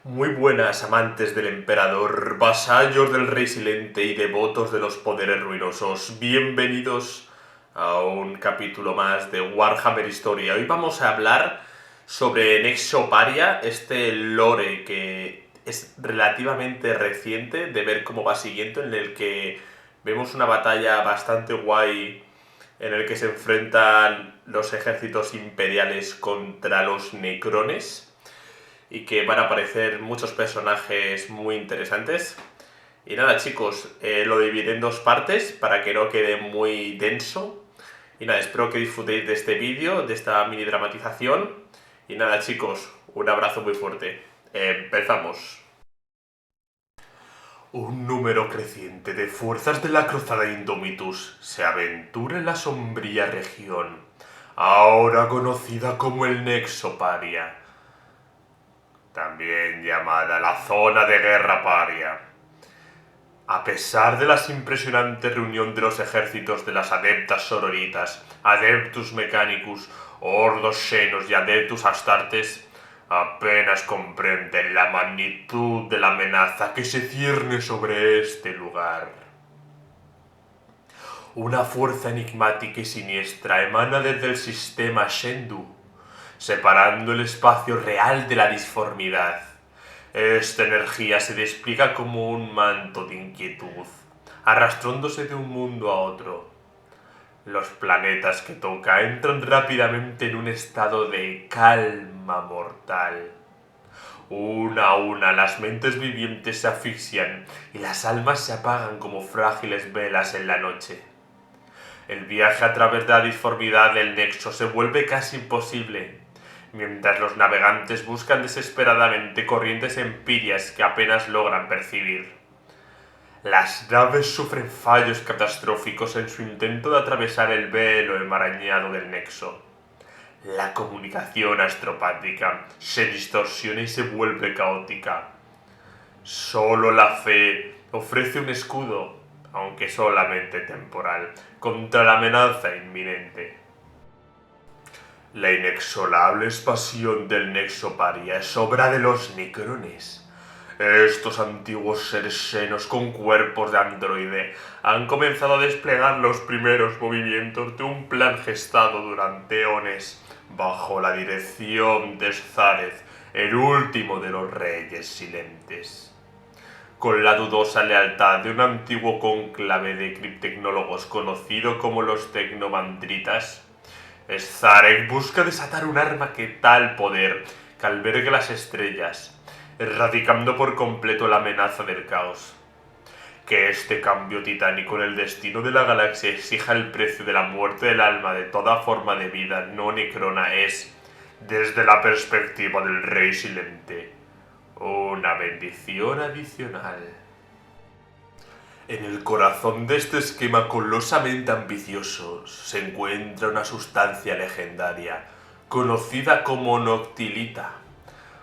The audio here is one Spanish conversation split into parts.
Muy buenas, amantes del emperador, vasallos del rey silente y devotos de los poderes ruinosos. Bienvenidos a un capítulo más de Warhammer Historia. Hoy vamos a hablar sobre Nexoparia, este lore que es relativamente reciente de ver cómo va siguiendo, en el que vemos una batalla bastante guay en el que se enfrentan los ejércitos imperiales contra los necrones y que van a aparecer muchos personajes muy interesantes. Y nada, chicos, lo dividiré en dos partes para que no quede muy denso. Y nada, espero que disfrutéis de este vídeo, de esta mini dramatización. Y nada, chicos, un abrazo muy fuerte. Empezamos. Un número creciente de fuerzas de la Cruzada Indomitus se aventura en la sombría región, ahora conocida como el Nexo Paria, también llamada la Zona de Guerra Paria. A pesar de la impresionante reunión de los ejércitos de las Adeptas Sororitas, Adeptus Mechanicus, Ordos Xenos y Adeptus Astartes, apenas comprenden la magnitud de la amenaza que se cierne sobre este lugar. Una fuerza enigmática y siniestra emana desde el sistema Shendu, separando el espacio real de la disformidad. Esta energía se despliega como un manto de inquietud, arrastrándose de un mundo a otro. Los planetas que toca entran rápidamente en un estado de calma mortal. Una a una las mentes vivientes se asfixian y las almas se apagan como frágiles velas en la noche. El viaje a través de la disformidad del Nexo se vuelve casi imposible, mientras los navegantes buscan desesperadamente corrientes empíreas que apenas logran percibir. Las naves sufren fallos catastróficos en su intento de atravesar el velo enmarañado del Nexo. La comunicación astropática se distorsiona y se vuelve caótica. Solo la fe ofrece un escudo, aunque solamente temporal, contra la amenaza inminente. La inexorable expansión del Nexo Paria es obra de los necrones. Estos antiguos seres xenos con cuerpos de androide han comenzado a desplegar los primeros movimientos de un plan gestado durante eones bajo la dirección de Szareth, el último de los reyes silentes. Con la dudosa lealtad de un antiguo cónclave de criptecnólogos conocido como los Tecnomandritas, Szareth busca desatar un arma que tal poder que albergue las estrellas, erradicando por completo la amenaza del caos. Que este cambio titánico en el destino de la galaxia exija el precio de la muerte del alma de toda forma de vida no necrona es, desde la perspectiva del Rey Silente, una bendición adicional. En el corazón de este esquema colosamente ambicioso se encuentra una sustancia legendaria, conocida como Noctilita,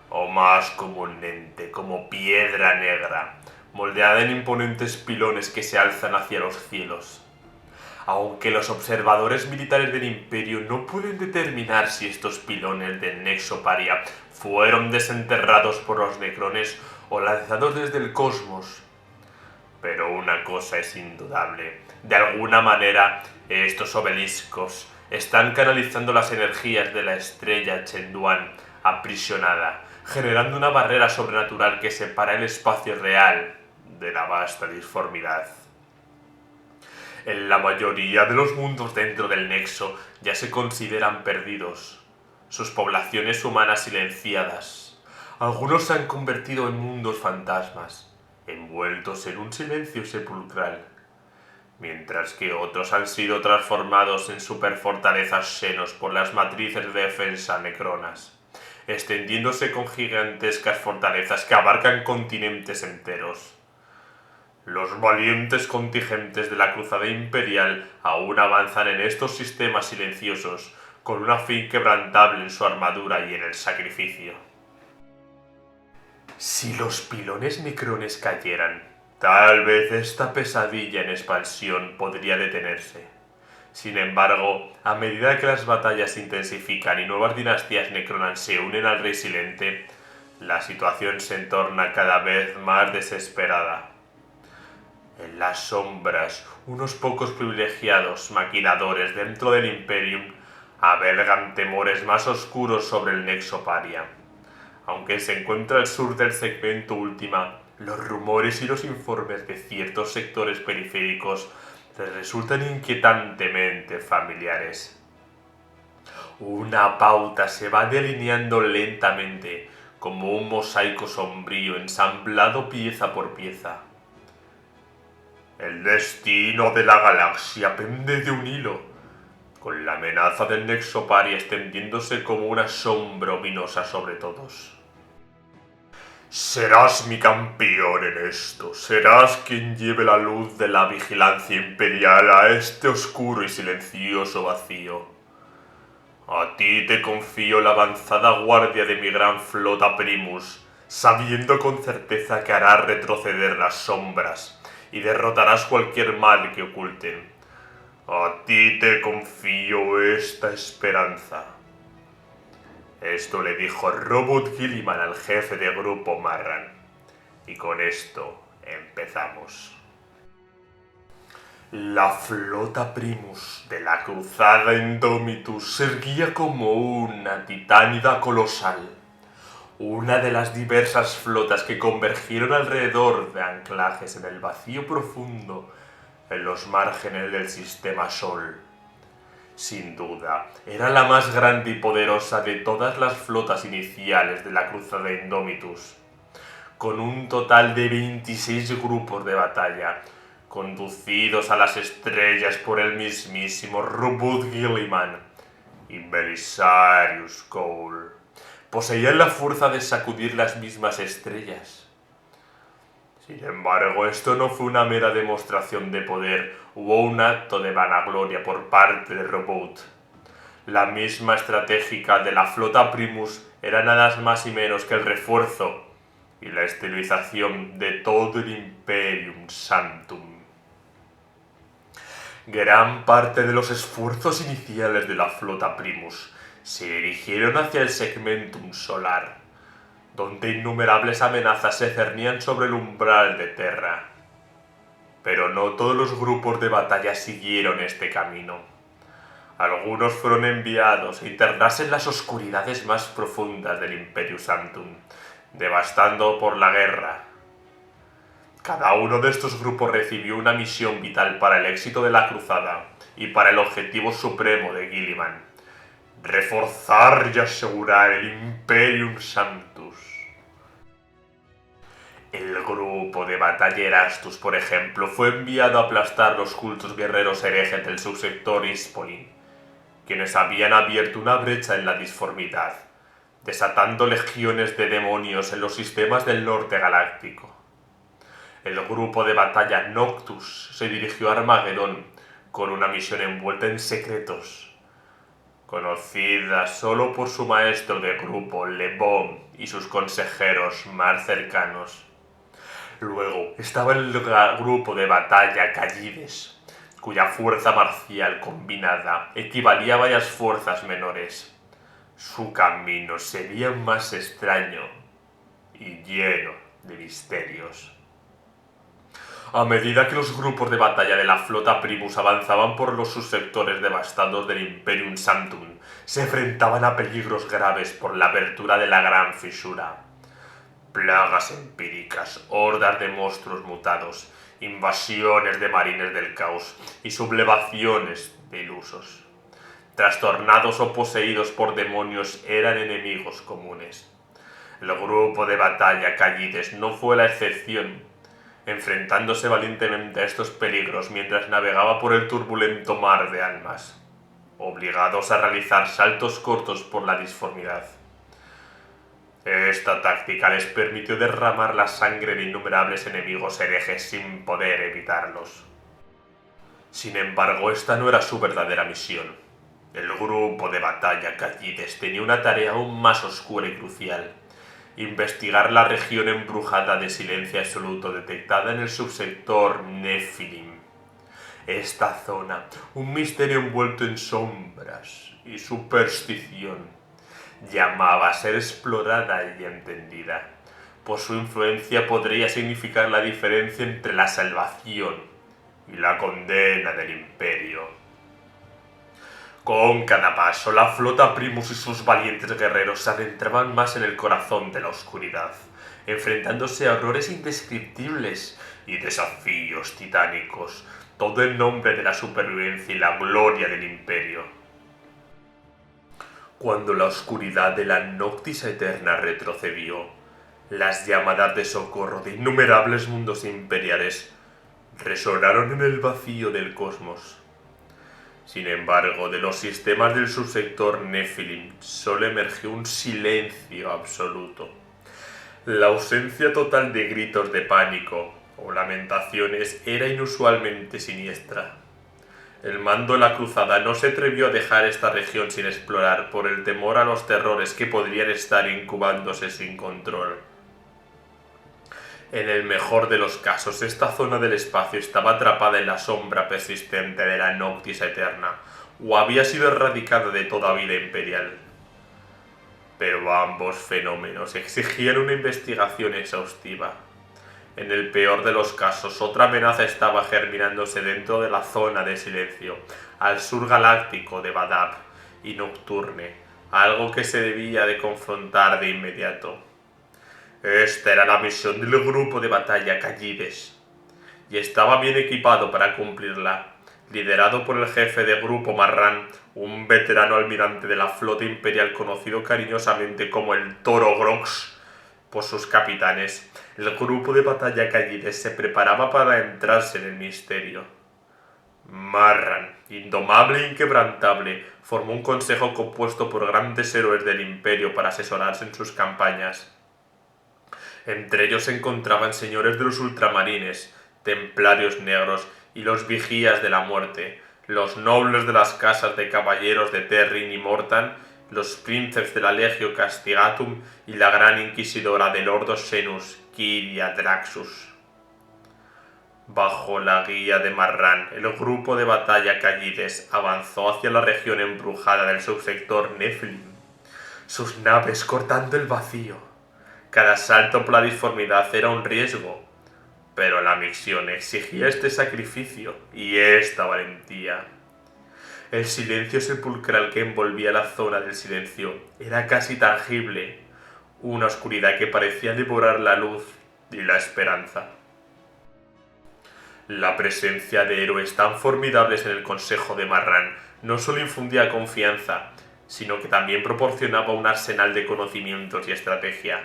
o más comúnmente como Piedra Negra, moldeada en imponentes pilones que se alzan hacia los cielos. Aunque los observadores militares del Imperio no pueden determinar si estos pilones del Nexo Paria fueron desenterrados por los necrones o lanzados desde el cosmos. Pero una cosa es indudable: de alguna manera estos obeliscos están canalizando las energías de la estrella Chenduan aprisionada, generando una barrera sobrenatural que separa el espacio real de la vasta disformidad. En la mayoría de los mundos dentro del Nexo ya se consideran perdidos, sus poblaciones humanas silenciadas. Algunos se han convertido en mundos fantasmas, envueltos en un silencio sepulcral, mientras que otros han sido transformados en superfortalezas xenos por las matrices de defensa necronas, extendiéndose con gigantescas fortalezas que abarcan continentes enteros. Los valientes contingentes de la Cruzada Imperial aún avanzan en estos sistemas silenciosos, con una fe inquebrantable en su armadura y en el sacrificio. Si los pilones necrones cayeran, tal vez esta pesadilla en expansión podría detenerse. Sin embargo, a medida que las batallas se intensifican y nuevas dinastías necronas se unen al Rey Silente, La situación se torna cada vez más desesperada. En las sombras, unos pocos privilegiados maquinadores dentro del Imperium albergan temores más oscuros sobre el Nexo Paria. Aunque se encuentra al sur del segmento Última, los rumores y los informes de ciertos sectores periféricos les resultan inquietantemente familiares. Una pauta se va delineando lentamente, como un mosaico sombrío ensamblado pieza por pieza. El destino de la galaxia pende de un hilo, con la amenaza del Nexo Paria extendiéndose como una sombra ominosa sobre todos. Serás mi campeón en esto, serás quien lleve la luz de la vigilancia imperial a este oscuro y silencioso vacío. A ti te confío la avanzada guardia de mi gran flota Primus, sabiendo con certeza que harás retroceder las sombras y derrotarás cualquier mal que oculten. A ti te confío esta esperanza. Esto le dijo Robot Guilliman al jefe de grupo Marran. Y con esto empezamos. La flota Primus de la cruzada Indomitus se erguía como una titánida colosal. Una de las diversas flotas que convergieron alrededor de anclajes en el vacío profundo en los márgenes del sistema Sol. Sin duda, era la más grande y poderosa de todas las flotas iniciales de la cruzada Indomitus, con un total de 26 grupos de batalla, conducidos a las estrellas por el mismísimo Robot Guilliman y Belisarius Cole. Poseían la fuerza de sacudir las mismas estrellas. Sin embargo, esto no fue una mera demostración de poder o un acto de vanagloria por parte de Robot. La misma estratégica de la flota Primus era nada más y menos que el refuerzo y la estilización de todo el Imperium Sanctum. Gran parte de los esfuerzos iniciales de la flota Primus se dirigieron hacia el segmentum solar, donde innumerables amenazas se cernían sobre el umbral de Terra. Pero no todos los grupos de batalla siguieron este camino. Algunos fueron enviados a internarse en las oscuridades más profundas del Imperium Sanctum, devastando por la guerra. Cada uno de estos grupos recibió una misión vital para el éxito de la cruzada y para el objetivo supremo de Guilliman: reforzar y asegurar el Imperium Sanctus. El grupo de batalla Erastus, por ejemplo, fue enviado a aplastar los cultos guerreros herejes del subsector Ispolin, quienes habían abierto una brecha en la disformidad, desatando legiones de demonios en los sistemas del norte galáctico. El grupo de batalla Noctus se dirigió a Armagedón con una misión envuelta en secretos, conocida solo por su maestro de grupo, Le Bon, y sus consejeros más cercanos. Luego estaba el grupo de batalla Callides, cuya fuerza marcial combinada equivalía a varias fuerzas menores. Su camino sería más extraño y lleno de misterios. A medida que los grupos de batalla de la flota Primus avanzaban por los subsectores devastados del Imperium Sanctum, se enfrentaban a peligros graves por la abertura de la Gran Fisura. Plagas empíricas, hordas de monstruos mutados, invasiones de marines del caos y sublevaciones de ilusos. Trastornados o poseídos por demonios eran enemigos comunes. El grupo de batalla Callides no fue la excepción, enfrentándose valientemente a estos peligros mientras navegaba por el turbulento mar de almas, obligados a realizar saltos cortos por la disformidad. Esta táctica les permitió derramar la sangre de innumerables enemigos herejes sin poder evitarlos. Sin embargo, esta no era su verdadera misión. El grupo de batalla Callides tenía una tarea aún más oscura y crucial: investigar la región embrujada de silencio absoluto detectada en el subsector Nephilim. Esta zona, un misterio envuelto en sombras y superstición, llamaba a ser explorada y entendida. Por su influencia podría significar la diferencia entre la salvación y la condena del imperio. Con cada paso, la flota Primus y sus valientes guerreros se adentraban más en el corazón de la oscuridad, enfrentándose a horrores indescriptibles y desafíos titánicos, todo en nombre de la supervivencia y la gloria del imperio. Cuando la oscuridad de la Noctis Eterna retrocedió, las llamadas de socorro de innumerables mundos imperiales resonaron en el vacío del cosmos. Sin embargo, de los sistemas del subsector Nephilim solo emergió un silencio absoluto. La ausencia total de gritos de pánico o lamentaciones era inusualmente siniestra. El mando de la cruzada no se atrevió a dejar esta región sin explorar por el temor a los terrores que podrían estar incubándose sin control. En el mejor de los casos, esta zona del espacio estaba atrapada en la sombra persistente de la Noctis Eterna, o había sido erradicada de toda vida imperial. Pero ambos fenómenos exigían una investigación exhaustiva. En el peor de los casos, otra amenaza estaba germinándose dentro de la zona de silencio, al sur galáctico de Badab y Nocturne, algo que se debía de confrontar de inmediato. Esta era la misión del grupo de batalla Callides, y estaba bien equipado para cumplirla, liderado por el jefe de grupo Marran, un veterano almirante de la flota imperial conocido cariñosamente como el Toro Grox por sus capitanes. El grupo de batalla Callides se preparaba para adentrarse en el misterio. Marran, indomable e inquebrantable, formó un consejo compuesto por grandes héroes del imperio para asesorarse en sus campañas. Entre ellos se encontraban señores de los ultramarines, templarios negros y los vigías de la muerte, los nobles de las casas de caballeros de Terrin y Mortan, los príncipes de la Legio Castigatum y la gran inquisidora del Ordo Xenus, Kyria Draxus. Bajo la guía de Marran, el grupo de batalla Callides avanzó hacia la región embrujada del subsector Nephilim, sus naves cortando el vacío. Cada salto por la disformidad era un riesgo, pero la misión exigía este sacrificio y esta valentía. El silencio sepulcral que envolvía la zona del silencio era casi tangible, una oscuridad que parecía devorar la luz y la esperanza. La presencia de héroes tan formidables en el consejo de Marran no solo infundía confianza, sino que también proporcionaba un arsenal de conocimientos y estrategia.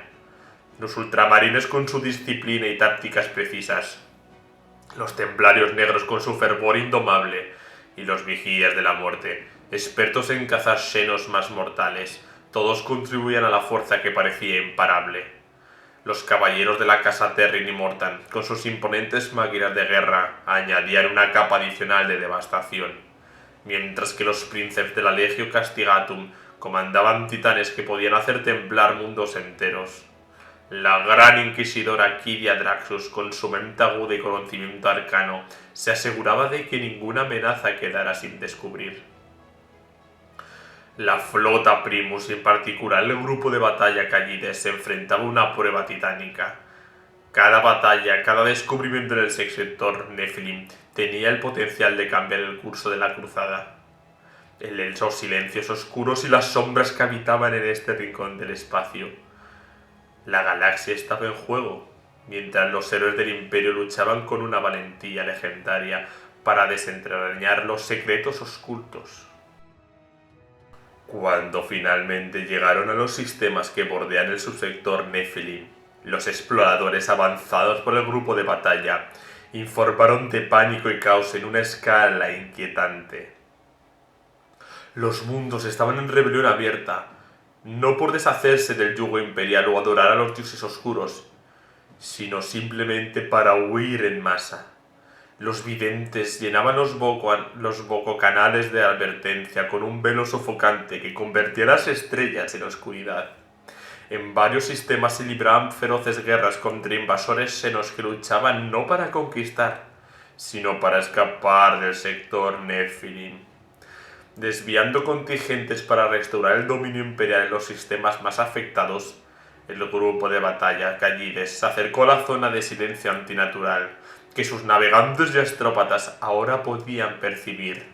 Los ultramarines con su disciplina y tácticas precisas, los templarios negros con su fervor indomable y los vigías de la muerte, expertos en cazar xenos más mortales, todos contribuían a la fuerza que parecía imparable. Los caballeros de la casa Terrin y Mortan, con sus imponentes máquinas de guerra, añadían una capa adicional de devastación, mientras que los príncipes de la Legio Castigatum comandaban titanes que podían hacer temblar mundos enteros. La gran inquisidora Kyria Draxus, con su mente aguda y conocimiento arcano, se aseguraba de que ninguna amenaza quedara sin descubrir. La flota Primus y en particular el grupo de batalla Callides se enfrentaba a una prueba titánica. Cada batalla, cada descubrimiento en el sector Nephilim tenía el potencial de cambiar el curso de la cruzada. Los silencios oscuros y las sombras que habitaban en este rincón del espacio. La galaxia estaba en juego, mientras los héroes del imperio luchaban con una valentía legendaria para desentrañar los secretos ocultos. Cuando finalmente llegaron a los sistemas que bordean el subsector Nephilim, los exploradores avanzados por el grupo de batalla informaron de pánico y caos en una escala inquietante. Los mundos estaban en rebelión abierta, no por deshacerse del yugo imperial o adorar a los dioses oscuros, sino simplemente para huir en masa. Los videntes llenaban los bococanales de advertencia con un velo sofocante que convertía las estrellas en oscuridad. En varios sistemas se libraban feroces guerras contra invasores xenos que luchaban no para conquistar, sino para escapar del sector Nephilim. Desviando contingentes para restaurar el dominio imperial en los sistemas más afectados, el grupo de batalla Callides se acercó a la zona de silencio antinatural que sus navegantes y astrópatas ahora podían percibir.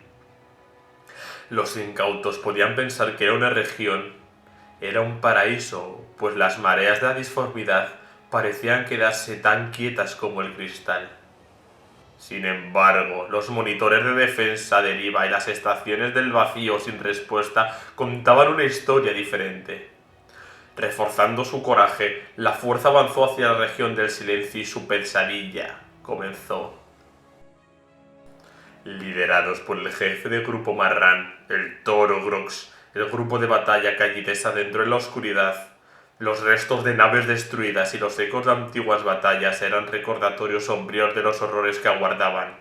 Los incautos podían pensar que era una región, era un paraíso, pues las mareas de la disformidad parecían quedarse tan quietas como el cristal. Sin embargo, los monitores de defensa deriva y las estaciones del vacío sin respuesta contaban una historia diferente. Reforzando su coraje, la fuerza avanzó hacia la región del silencio y su pesadilla comenzó. Liderados por el jefe del grupo Marran, el Toro Grox, el grupo de batalla Callides adentró en la oscuridad. Los restos de naves destruidas y los ecos de antiguas batallas eran recordatorios sombríos de los horrores que aguardaban.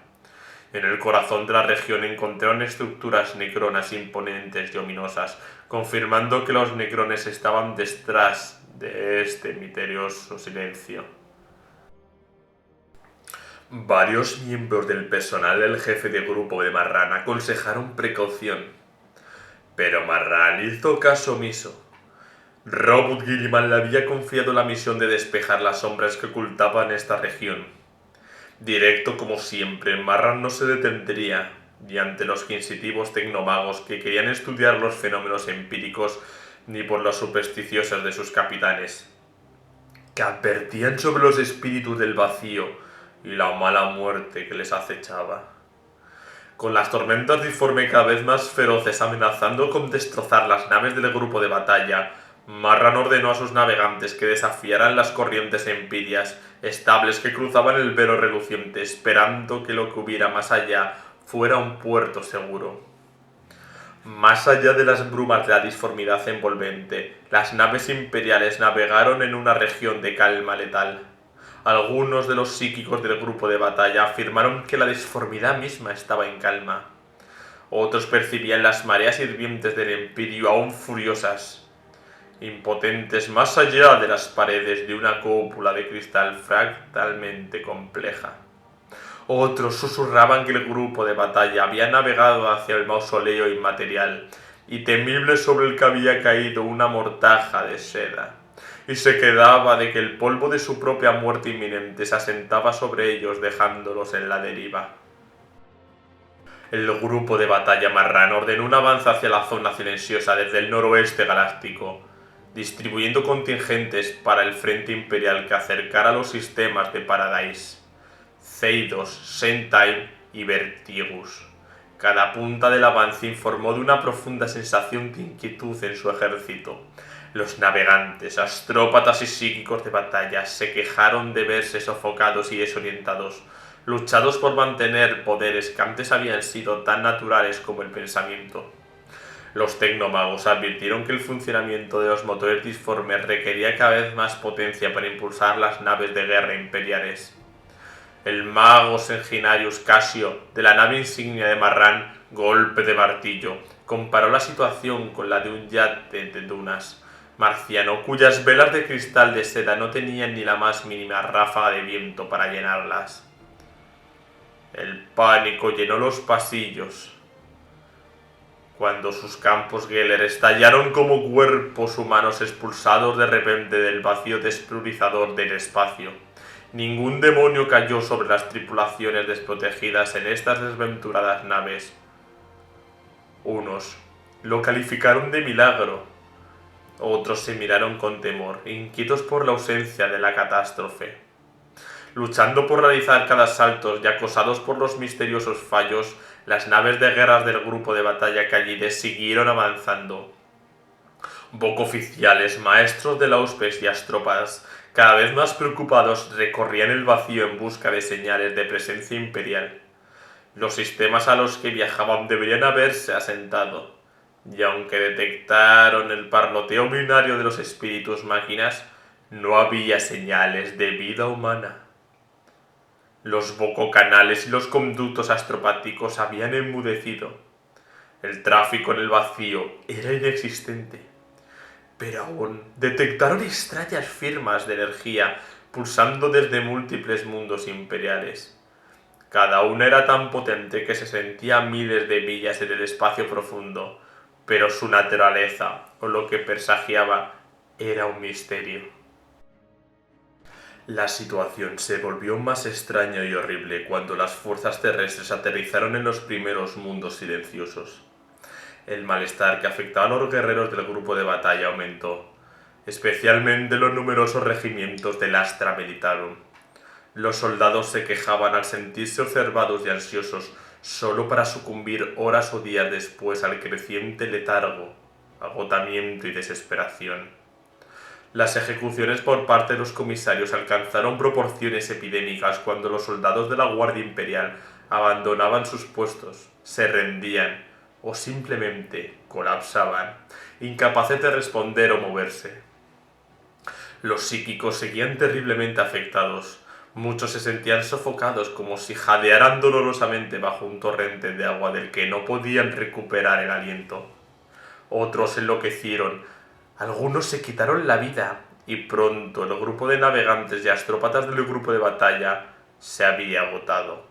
En el corazón de la región encontraron estructuras necronas imponentes y ominosas, confirmando que los necrones estaban detrás de este misterioso silencio. Varios miembros del personal del jefe de grupo de Marran aconsejaron precaución, pero Marran hizo caso omiso. Robot Gilliman le había confiado la misión de despejar las sombras que ocultaban esta región. Directo como siempre, Marran no se detendría, ni ante los inquisitivos tecnomagos que querían estudiar los fenómenos empíricos, ni por las supersticiosas de sus capitanes, que advertían sobre los espíritus del vacío y la mala muerte que les acechaba. Con las tormentas disforme cada vez más feroces amenazando con destrozar las naves del grupo de batalla, Marran ordenó a sus navegantes que desafiaran las corrientes empíreas estables que cruzaban el velo reluciente, esperando que lo que hubiera más allá fuera un puerto seguro. Más allá de las brumas de la disformidad envolvente, las naves imperiales navegaron en una región de calma letal. Algunos de los psíquicos del grupo de batalla afirmaron que la disformidad misma estaba en calma. Otros percibían las mareas hirvientes del Empirio aún furiosas, impotentes más allá de las paredes de una cúpula de cristal fractalmente compleja. Otros susurraban que el grupo de batalla había navegado hacia el mausoleo inmaterial y temible sobre el que había caído una mortaja de seda, y se quedaba de que el polvo de su propia muerte inminente se asentaba sobre ellos dejándolos en la deriva. El grupo de batalla Marran ordenó un avance hacia la zona silenciosa desde el noroeste galáctico, distribuyendo contingentes para el frente imperial que acercara los sistemas de Paradise, Zeidos, Sentai y Vertigus. Cada punta del avance informó de una profunda sensación de inquietud en su ejército. Los navegantes, astrópatas y psíquicos de batalla se quejaron de verse sofocados y desorientados, luchados por mantener poderes que antes habían sido tan naturales como el pensamiento. Los tecnomagos advirtieron que el funcionamiento de los motores disformes requería cada vez más potencia para impulsar las naves de guerra imperiales. El mago Sanguinarius Casio, de la nave insignia de Marran, Golpe de Martillo, comparó la situación con la de un yate de dunas marciano cuyas velas de cristal de seda no tenían ni la más mínima ráfaga de viento para llenarlas. El pánico llenó los pasillos cuando sus campos Geller estallaron como cuerpos humanos expulsados de repente del vacío despriorizador del espacio. Ningún demonio cayó sobre las tripulaciones desprotegidas en estas desventuradas naves. Unos lo calificaron de milagro, otros se miraron con temor, inquietos por la ausencia de la catástrofe. Luchando por realizar cada asalto y acosados por los misteriosos fallos, las naves de guerra del grupo de batalla Callides siguieron avanzando. Vocoficiales, maestros de la Auspes y astrópatas, cada vez más preocupados, recorrían el vacío en busca de señales de presencia imperial. Los sistemas a los que viajaban deberían haberse asentado, y aunque detectaron el parloteo binario de los espíritus máquinas, no había señales de vida humana. Los bococanales y los conductos astropáticos habían enmudecido. El tráfico en el vacío era inexistente. Pero aún detectaron extrañas firmas de energía pulsando desde múltiples mundos imperiales. Cada una era tan potente que se sentía a miles de millas en el espacio profundo, pero su naturaleza, o lo que presagiaba, era un misterio. La situación se volvió más extraña y horrible cuando las fuerzas terrestres aterrizaron en los primeros mundos silenciosos. El malestar que afectaba a los guerreros del grupo de batalla aumentó, especialmente los numerosos regimientos del Astra Militarum. Los soldados se quejaban al sentirse observados y ansiosos solo para sucumbir horas o días después al creciente letargo, agotamiento y desesperación. Las ejecuciones por parte de los comisarios alcanzaron proporciones epidémicas cuando los soldados de la Guardia Imperial abandonaban sus puestos, se rendían o simplemente colapsaban, incapaces de responder o moverse. Los psíquicos seguían terriblemente afectados. Muchos se sentían sofocados como si jadearan dolorosamente bajo un torrente de agua del que no podían recuperar el aliento. Otros enloquecieron, algunos se quitaron la vida y pronto el grupo de navegantes y astrópatas del grupo de batalla se había agotado.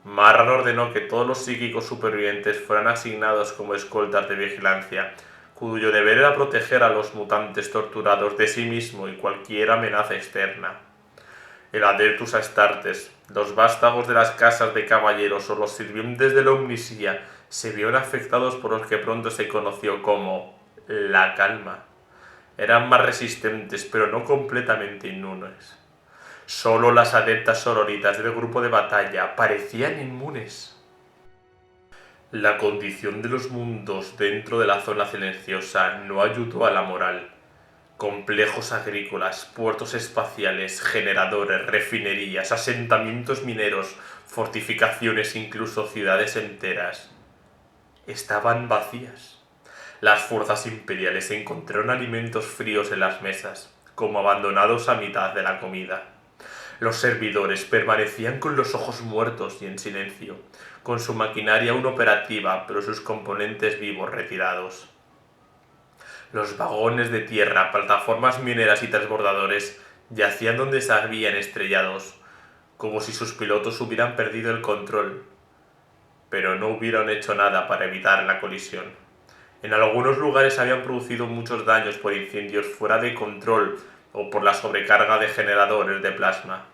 Marran ordenó que todos los psíquicos supervivientes fueran asignados como escoltas de vigilancia, cuyo deber era proteger a los mutantes torturados de sí mismo y cualquier amenaza externa. El Adeptus Astartes, los vástagos de las casas de caballeros o los sirvientes de la Omnisía se vieron afectados por los que pronto se conoció como la calma. Eran más resistentes, pero no completamente inmunes. Solo las adeptas sororitas del grupo de batalla parecían inmunes. La condición de los mundos dentro de la zona silenciosa no ayudó a la moral. Complejos agrícolas, puertos espaciales, generadores, refinerías, asentamientos mineros, fortificaciones, incluso ciudades enteras, estaban vacías. Las fuerzas imperiales encontraron alimentos fríos en las mesas, como abandonados a mitad de la comida. Los servidores permanecían con los ojos muertos y en silencio, con su maquinaria aún operativa, pero sus componentes vivos retirados. Los vagones de tierra, plataformas mineras y transbordadores yacían donde se habían estrellados, como si sus pilotos hubieran perdido el control, pero no hubieran hecho nada para evitar la colisión. En algunos lugares habían producido muchos daños por incendios fuera de control o por la sobrecarga de generadores de plasma.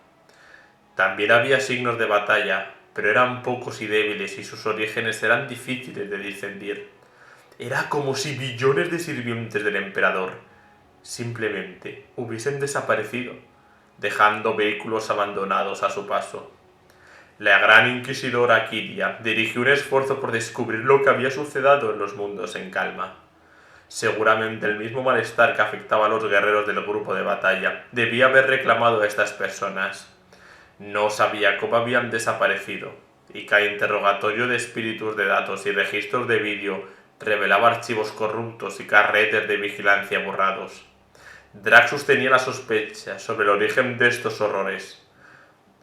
También había signos de batalla, pero eran pocos y débiles y sus orígenes eran difíciles de discernir. Era como si billones de sirvientes del emperador simplemente hubiesen desaparecido, dejando vehículos abandonados a su paso. La gran inquisidora Kiria dirigió un esfuerzo por descubrir lo que había sucedido en los mundos en calma. Seguramente el mismo malestar que afectaba a los guerreros del grupo de batalla debía haber reclamado a estas personas. No sabía cómo habían desaparecido, y cada interrogatorio de espíritus de datos y registros de vídeo revelaba archivos corruptos y carretes de vigilancia borrados. Draxus tenía la sospecha sobre el origen de estos horrores.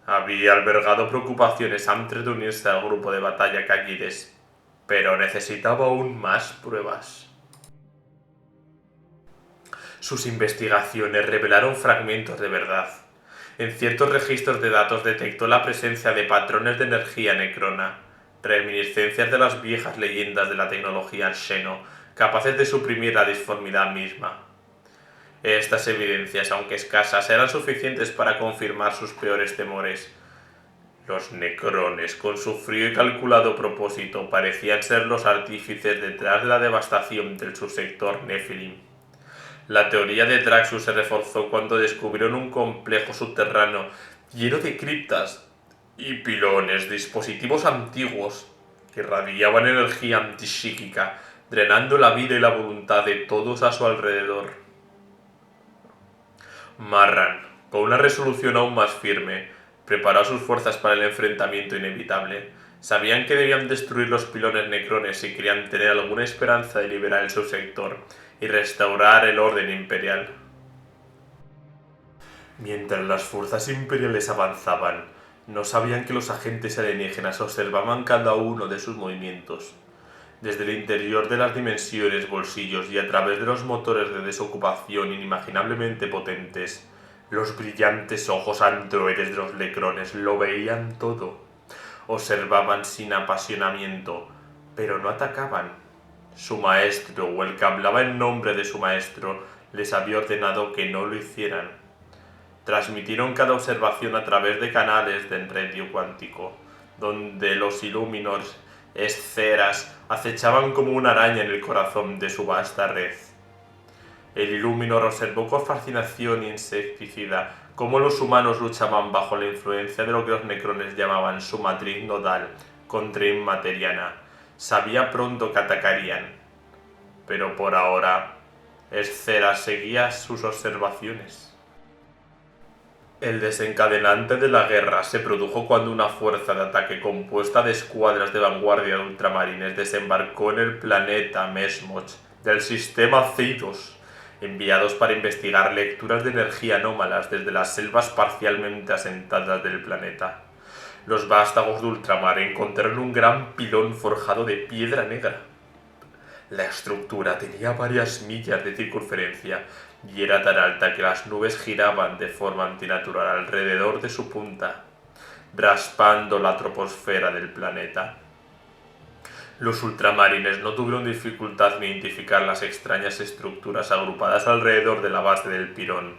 Había albergado preocupaciones antes de unirse al grupo de batalla Cagides, pero necesitaba aún más pruebas. Sus investigaciones revelaron fragmentos de verdad. En ciertos registros de datos detectó la presencia de patrones de energía necrona, reminiscencias de las viejas leyendas de la tecnología Xeno, capaces de suprimir la disformidad misma. Estas evidencias, aunque escasas, eran suficientes para confirmar sus peores temores. Los necrones, con su frío y calculado propósito, parecían ser los artífices detrás de la devastación del subsector Nephilim. La teoría de Draxus se reforzó cuando descubrieron un complejo subterráneo lleno de criptas y pilones, dispositivos antiguos que irradiaban energía antipsíquica, drenando la vida y la voluntad de todos a su alrededor. Marran, con una resolución aún más firme, preparó a sus fuerzas para el enfrentamiento inevitable. Sabían que debían destruir los pilones necrones si querían tener alguna esperanza de liberar el subsector y restaurar el orden imperial. Mientras las fuerzas imperiales avanzaban, no sabían que los agentes alienígenas observaban cada uno de sus movimientos. Desde el interior de las dimensiones, bolsillos y a través de los motores de desocupación inimaginablemente potentes, los brillantes ojos androides de los necrones lo veían todo. observaban sin apasionamiento, pero no atacaban. Su maestro, o el que hablaba en nombre de su maestro, les había ordenado que no lo hicieran. Transmitieron cada observación a través de canales de radio cuántico, donde los Illuminors esceras acechaban como una araña en el corazón de su vasta red. El Illuminor observó con fascinación insecticida cómo los humanos luchaban bajo la influencia de lo que los necrones llamaban su matriz nodal contra Inmateriana. Sabía pronto que atacarían, pero por ahora Esceras seguía sus observaciones. El desencadenante de la guerra se produjo cuando una fuerza de ataque compuesta de escuadras de vanguardia de ultramarines desembarcó en el planeta Mesmoch del sistema Zeidos, enviados para investigar lecturas de energía anómalas desde las selvas parcialmente asentadas del planeta. Los vástagos de ultramar encontraron un gran pilón forjado de piedra negra. La estructura tenía varias millas de circunferencia y era tan alta que las nubes giraban de forma antinatural alrededor de su punta, raspando la troposfera del planeta. Los ultramarines no tuvieron dificultad en identificar las extrañas estructuras agrupadas alrededor de la base del pilón.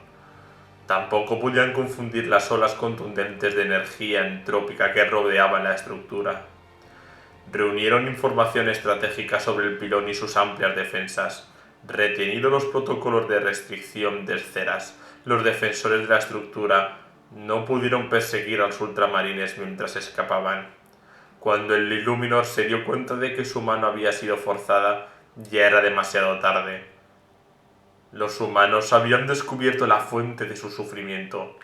Tampoco podían confundir las olas contundentes de energía entrópica que rodeaban la estructura. Reunieron información estratégica sobre el pilón y sus amplias defensas. Retenidos los protocolos de restricción de esceras, los defensores de la estructura no pudieron perseguir a los ultramarines mientras escapaban. Cuando el Illuminor se dio cuenta de que su mano había sido forzada, ya era demasiado tarde. Los humanos habían descubierto la fuente de su sufrimiento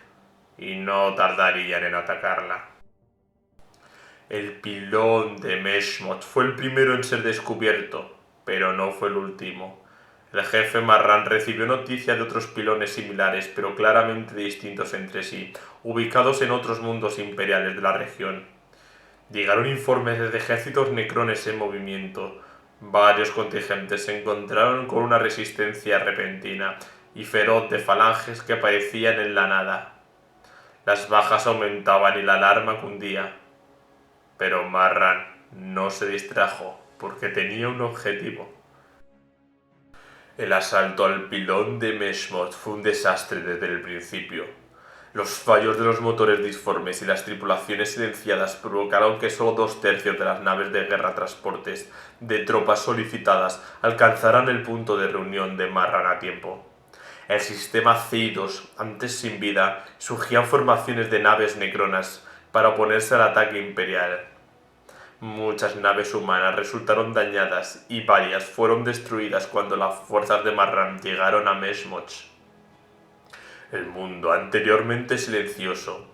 y no tardarían en atacarla. El pilón de Mesmoth fue el primero en ser descubierto, pero no fue el último. El jefe Marran recibió noticias de otros pilones similares, pero claramente distintos entre sí, ubicados en otros mundos imperiales de la región. Llegaron informes de ejércitos necrones en movimiento. Varios contingentes se encontraron con una resistencia repentina y feroz de falanges que aparecían en la nada. Las bajas aumentaban y la alarma cundía. Pero Marran no se distrajo porque tenía un objetivo. El asalto al pilón de Mesmoth fue un desastre desde el principio. Los fallos de los motores disformes y las tripulaciones silenciadas provocaron que solo 2/3 de las naves de guerra transportes de tropas solicitadas alcanzaran el punto de reunión de Marran a tiempo. El sistema Zeidos, antes sin vida, surgían formaciones de naves necronas para oponerse al ataque imperial. Muchas naves humanas resultaron dañadas y varias fueron destruidas cuando las fuerzas de Marran llegaron a Mesmoch. El mundo, anteriormente silencioso,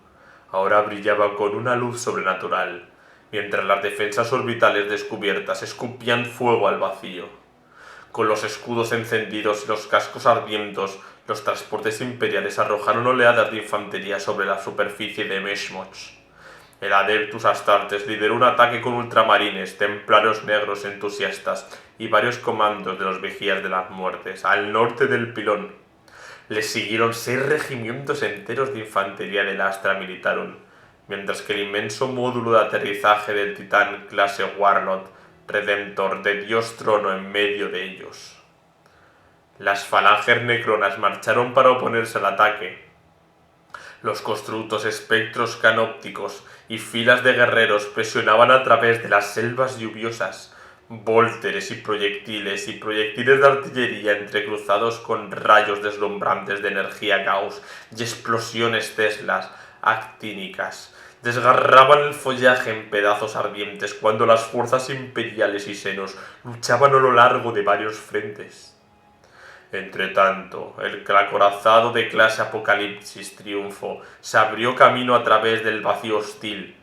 ahora brillaba con una luz sobrenatural, mientras las defensas orbitales descubiertas escupían fuego al vacío. Con los escudos encendidos y los cascos ardientes, los transportes imperiales arrojaron oleadas de infantería sobre la superficie de Mesmoch. El Adeptus Astartes lideró un ataque con ultramarines, templarios negros entusiastas y varios comandos de los vigías de las muertes, al norte del pilón. Le siguieron 6 regimientos enteros de infantería del Astra Militarum, mientras que el inmenso módulo de aterrizaje del Titán clase Warlord Redemptor de Dios Trono en medio de ellos. Las falanges necronas marcharon para oponerse al ataque. Los constructos espectros canópticos y filas de guerreros presionaban a través de las selvas lluviosas, vólteres y proyectiles de artillería entrecruzados con rayos deslumbrantes de energía Gauss y explosiones Teslas actínicas. Desgarraban el follaje en pedazos ardientes cuando las fuerzas imperiales y senos luchaban a lo largo de varios frentes. Entretanto, el acorazado de clase Apocalipsis Triunfo se abrió camino a través del vacío hostil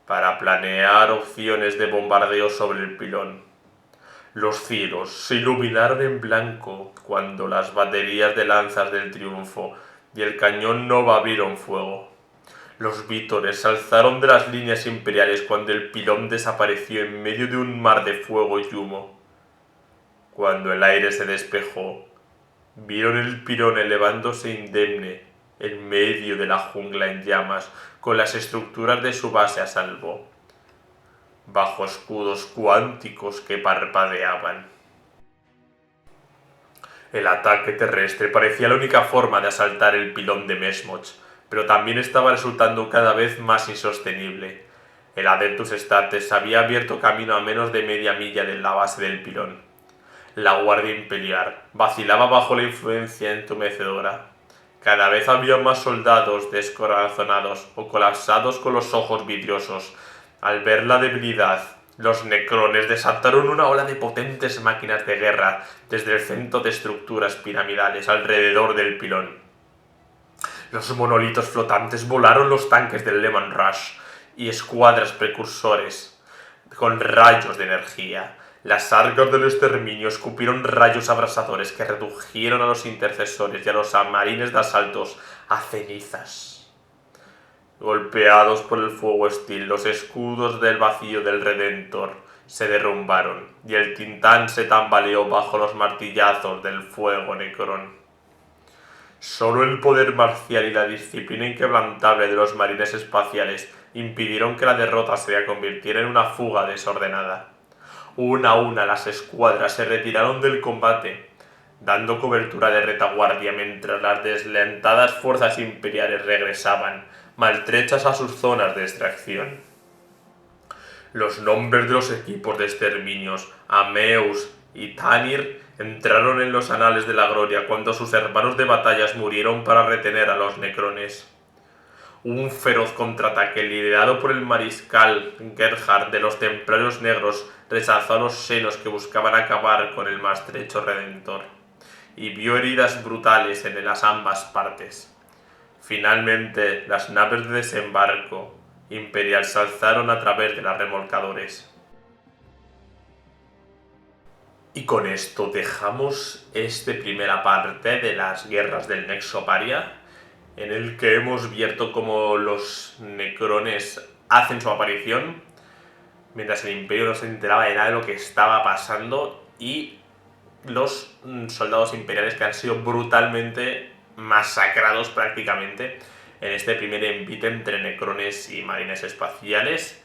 para planear opciones de bombardeo sobre el pilón. Los cielos se iluminaron en blanco cuando las baterías de lanzas del Triunfo y el cañón Nova abrieron fuego. Los vítores se alzaron de las líneas imperiales cuando el pilón desapareció en medio de un mar de fuego y humo. Cuando el aire se despejó, vieron el pilón elevándose indemne en medio de la jungla en llamas, con las estructuras de su base a salvo. bajo escudos cuánticos que parpadeaban. El ataque terrestre parecía la única forma de asaltar el pilón de Mesmoch, pero también estaba resultando cada vez más insostenible. El Adeptus Astartes había abierto camino a menos de media milla de la base del pilón. La Guardia Imperial vacilaba bajo la influencia entumecedora. Cada vez había más soldados descorazonados o colapsados con los ojos vidriosos. Al ver la debilidad, los necrones desataron una ola de potentes máquinas de guerra desde el centro de estructuras piramidales alrededor del pilón. Los monolitos flotantes volaron los tanques del Lehman Rush y escuadras precursores con rayos de energía. Las arcas del exterminio escupieron rayos abrasadores que redujeron a los intercesores y a los marines de asaltos a cenizas. Golpeados por el fuego hostil, los escudos del vacío del Redentor se derrumbaron y el Titán se tambaleó bajo los martillazos del fuego Necrón. Solo el poder marcial y la disciplina inquebrantable de los marines espaciales impidieron que la derrota se convirtiera en una fuga desordenada. Una a una las escuadras se retiraron del combate, dando cobertura de retaguardia mientras las deslentadas fuerzas imperiales regresaban, maltrechas a sus zonas de extracción. Los nombres de los equipos de exterminios, Ameus y Tanir, entraron en los anales de la gloria cuando sus hermanos de batallas murieron para retener a los necrones. Un feroz contraataque liderado por el mariscal Gerhard de los Templarios Negros rechazó a los senos que buscaban acabar con el maltrecho Redentor y vio heridas brutales en las ambas partes. Finalmente, las naves de desembarco imperial se alzaron a través de las remolcadores. Y con esto dejamos esta primera parte de las guerras del Nexo Paria, en el que hemos visto cómo los necrones hacen su aparición, mientras el Imperio no se enteraba de nada de lo que estaba pasando, y los soldados imperiales que han sido brutalmente masacrados prácticamente en este primer envite entre necrones y marines espaciales.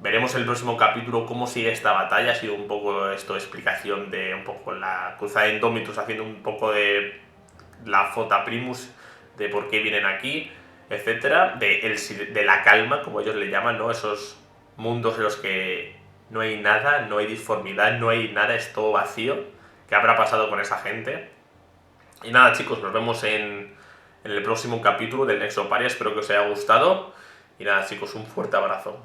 Veremos en el próximo capítulo cómo sigue esta batalla. Ha sido un poco esto explicación de un poco la cruzada de Indomitus, haciendo un poco de la Flota Primus, de por qué vienen aquí, etcétera, de la calma, como ellos le llaman, ¿no? Esos mundos en los que no hay nada, no hay disformidad, no hay nada, es todo vacío. ¿Qué habrá pasado con esa gente? Y nada, chicos, nos vemos en el próximo capítulo del Nexo Paria. Espero que os haya gustado. Y nada, chicos, un fuerte abrazo.